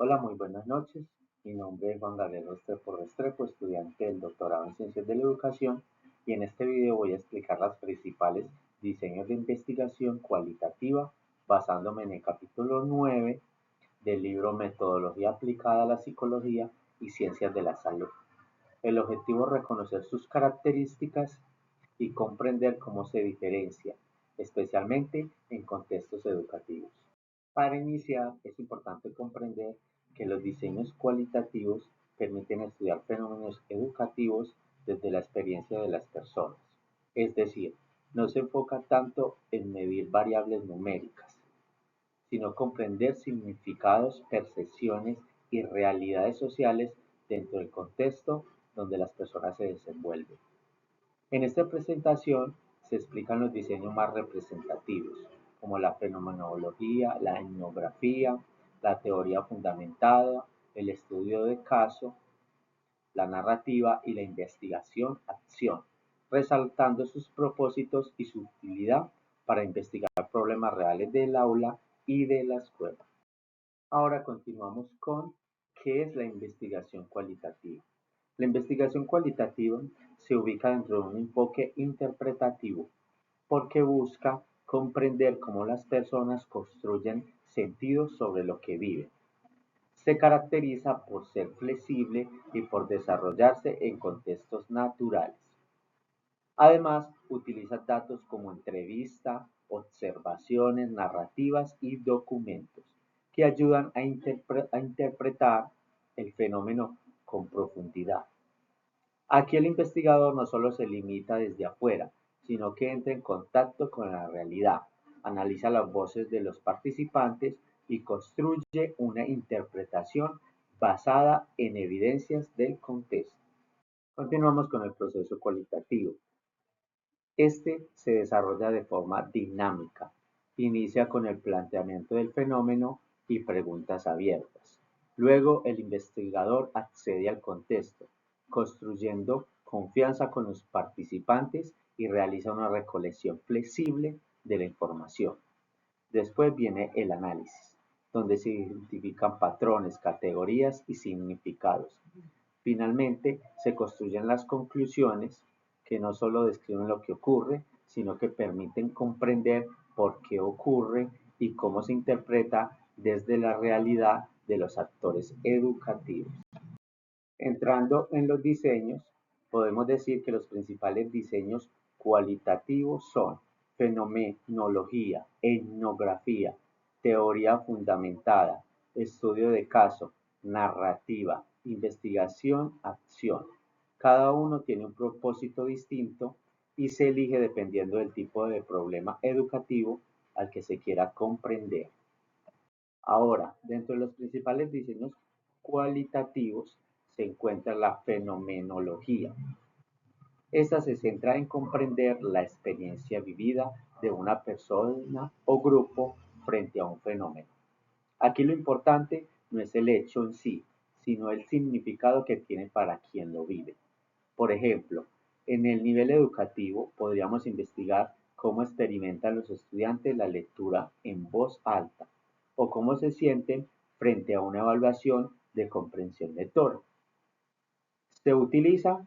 Hola, muy buenas noches. Mi nombre es Juan Gabriel Restrepo Restrepo, estudiante del doctorado en Ciencias de la Educación, y en este video voy a explicar los principales diseños de investigación cualitativa basándome en el capítulo 9 del libro Metodología aplicada a la psicología y ciencias de la salud. El objetivo es reconocer sus características y comprender cómo se diferencia, especialmente en contextos educativos. Para iniciar, es importante comprender que los diseños cualitativos permiten estudiar fenómenos educativos desde la experiencia de las personas. Es decir, no se enfoca tanto en medir variables numéricas, sino comprender significados, percepciones y realidades sociales dentro del contexto donde las personas se desenvuelven. En esta presentación se explican los diseños más representativos, como la fenomenología, la etnografía, la teoría fundamentada, el estudio de caso, la narrativa y la investigación-acción, resaltando sus propósitos y su utilidad para investigar problemas reales del aula y de la escuela. Ahora continuamos con qué es la investigación cualitativa. La investigación cualitativa se ubica dentro de un enfoque interpretativo porque busca comprender cómo las personas construyen sentidos sobre lo que viven. Se caracteriza por ser flexible y por desarrollarse en contextos naturales. Además, utiliza datos como entrevista, observaciones, narrativas y documentos que ayudan a interpretar el fenómeno con profundidad. Aquí el investigador no solo se limita desde afuera, sino que entra en contacto con la realidad, analiza las voces de los participantes y construye una interpretación basada en evidencias del contexto. Continuamos con el proceso cualitativo. Este se desarrolla de forma dinámica. Inicia con el planteamiento del fenómeno y preguntas abiertas. Luego el investigador accede al contexto, construyendo confianza con los participantes y realiza una recolección flexible de la información. Después viene el análisis, donde se identifican patrones, categorías y significados. Finalmente, se construyen las conclusiones que no solo describen lo que ocurre, sino que permiten comprender por qué ocurre y cómo se interpreta desde la realidad de los actores educativos. Entrando en los diseños, podemos decir que los principales diseños cualitativos son fenomenología, etnografía, teoría fundamentada, estudio de caso, narrativa, investigación, acción. Cada uno tiene un propósito distinto y se elige dependiendo del tipo de problema educativo al que se quiera comprender. Ahora, dentro de los principales diseños cualitativos se encuentra la fenomenología. Esta se centra en comprender la experiencia vivida de una persona o grupo frente a un fenómeno. Aquí lo importante no es el hecho en sí, sino el significado que tiene para quien lo vive. Por ejemplo, en el nivel educativo podríamos investigar cómo experimentan los estudiantes la lectura en voz alta o cómo se sienten frente a una evaluación de comprensión lectora. Se utiliza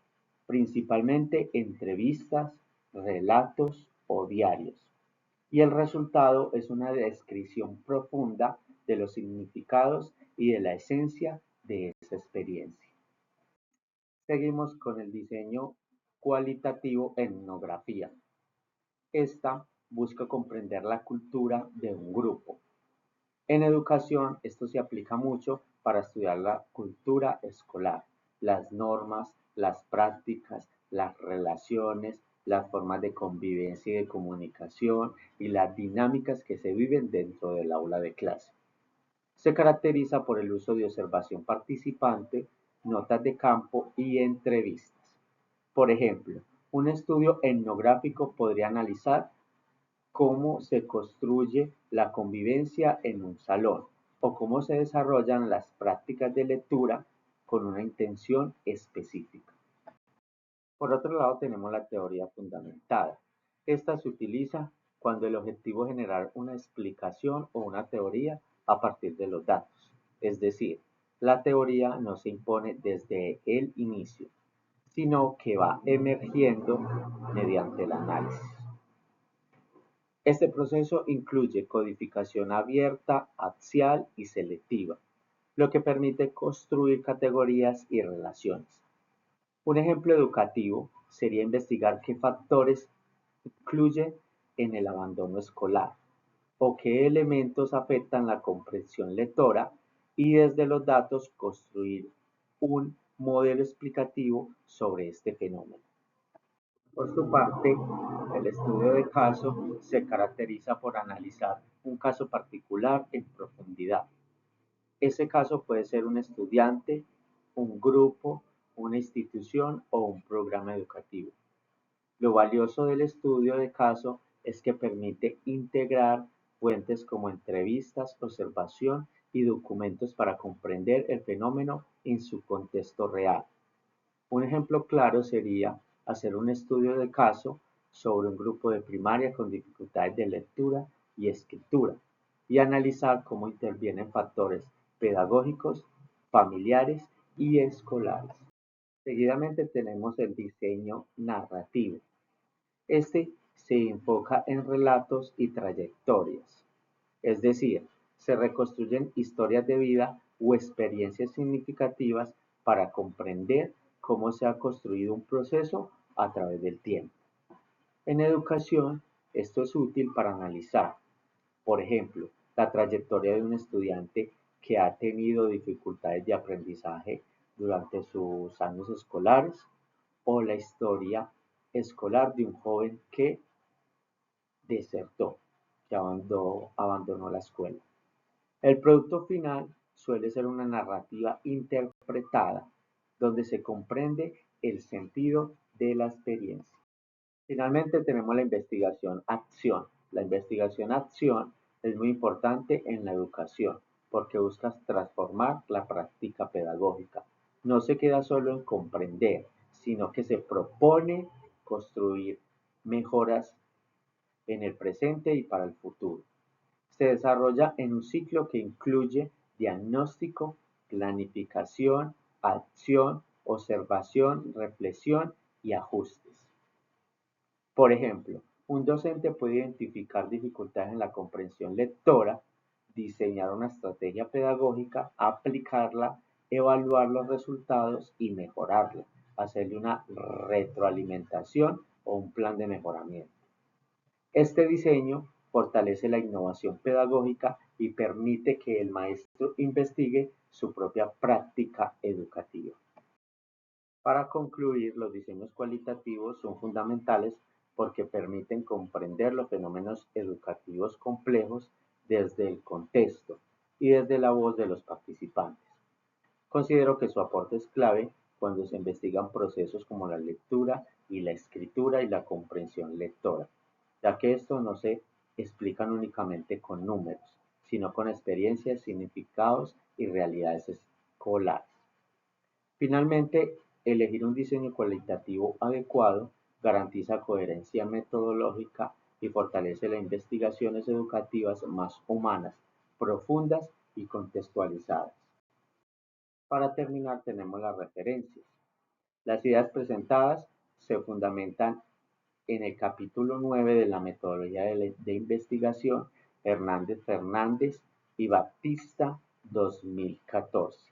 principalmente entrevistas, relatos o diarios, y el resultado es una descripción profunda de los significados y de la esencia de esa experiencia. Seguimos con el diseño cualitativo en etnografía. Esta busca comprender la cultura de un grupo. En educación, esto se aplica mucho para estudiar la cultura escolar, las normas, las prácticas, las relaciones, las formas de convivencia y de comunicación y las dinámicas que se viven dentro del aula de clase. Se caracteriza por el uso de observación participante, notas de campo y entrevistas. Por ejemplo, un estudio etnográfico podría analizar cómo se construye la convivencia en un salón o cómo se desarrollan las prácticas de lectura con una intención específica. Por otro lado, tenemos la teoría fundamentada. Esta se utiliza cuando el objetivo es generar una explicación o una teoría a partir de los datos. Es decir, la teoría no se impone desde el inicio, sino que va emergiendo mediante el análisis. Este proceso incluye codificación abierta, axial y selectiva, lo que permite construir categorías y relaciones. Un ejemplo educativo sería investigar qué factores influyen en el abandono escolar o qué elementos afectan la comprensión lectora y desde los datos construir un modelo explicativo sobre este fenómeno. Por su parte, el estudio de caso se caracteriza por analizar un caso particular en profundidad. Ese caso puede ser un estudiante, un grupo, una institución o un programa educativo. Lo valioso del estudio de caso es que permite integrar fuentes como entrevistas, observación y documentos para comprender el fenómeno en su contexto real. Un ejemplo claro sería hacer un estudio de caso sobre un grupo de primaria con dificultades de lectura y escritura y analizar cómo intervienen factores pedagógicos, familiares y escolares. Seguidamente tenemos el diseño narrativo. Este se enfoca en relatos y trayectorias, es decir, se reconstruyen historias de vida o experiencias significativas para comprender cómo se ha construido un proceso a través del tiempo. En educación, esto es útil para analizar, por ejemplo, la trayectoria de un estudiante que ha tenido dificultades de aprendizaje durante sus años escolares o la historia escolar de un joven que desertó, que abandonó la escuela. El producto final suele ser una narrativa interpretada donde se comprende el sentido de la experiencia. Finalmente tenemos la investigación-acción. La investigación-acción es muy importante en la educación porque busca transformar la práctica pedagógica. No se queda solo en comprender, sino que se propone construir mejoras en el presente y para el futuro. Se desarrolla en un ciclo que incluye diagnóstico, planificación, acción, observación, reflexión y ajustes. Por ejemplo, un docente puede identificar dificultades en la comprensión lectora, diseñar una estrategia pedagógica, aplicarla, evaluar los resultados y mejorarla, hacerle una retroalimentación o un plan de mejoramiento. Este diseño fortalece la innovación pedagógica y permite que el maestro investigue su propia práctica educativa. Para concluir, los diseños cualitativos son fundamentales porque permiten comprender los fenómenos educativos complejos desde el contexto y desde la voz de los participantes. Considero que su aporte es clave cuando se investigan procesos como la lectura y la escritura y la comprensión lectora, ya que estos no se explican únicamente con números, sino con experiencias, significados y realidades escolares. Finalmente, elegir un diseño cualitativo adecuado garantiza coherencia metodológica y fortalece las investigaciones educativas más humanas, profundas y contextualizadas. Para terminar, tenemos las referencias. Las ideas presentadas se fundamentan en el capítulo 9 de la metodología de investigación Hernández Fernández y Baptista 2014.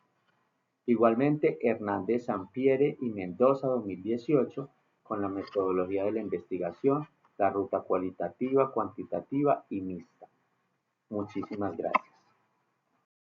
Igualmente, Hernández Sampiere y Mendoza 2018 con la metodología de la investigación, la ruta cualitativa, cuantitativa y mixta. Muchísimas gracias.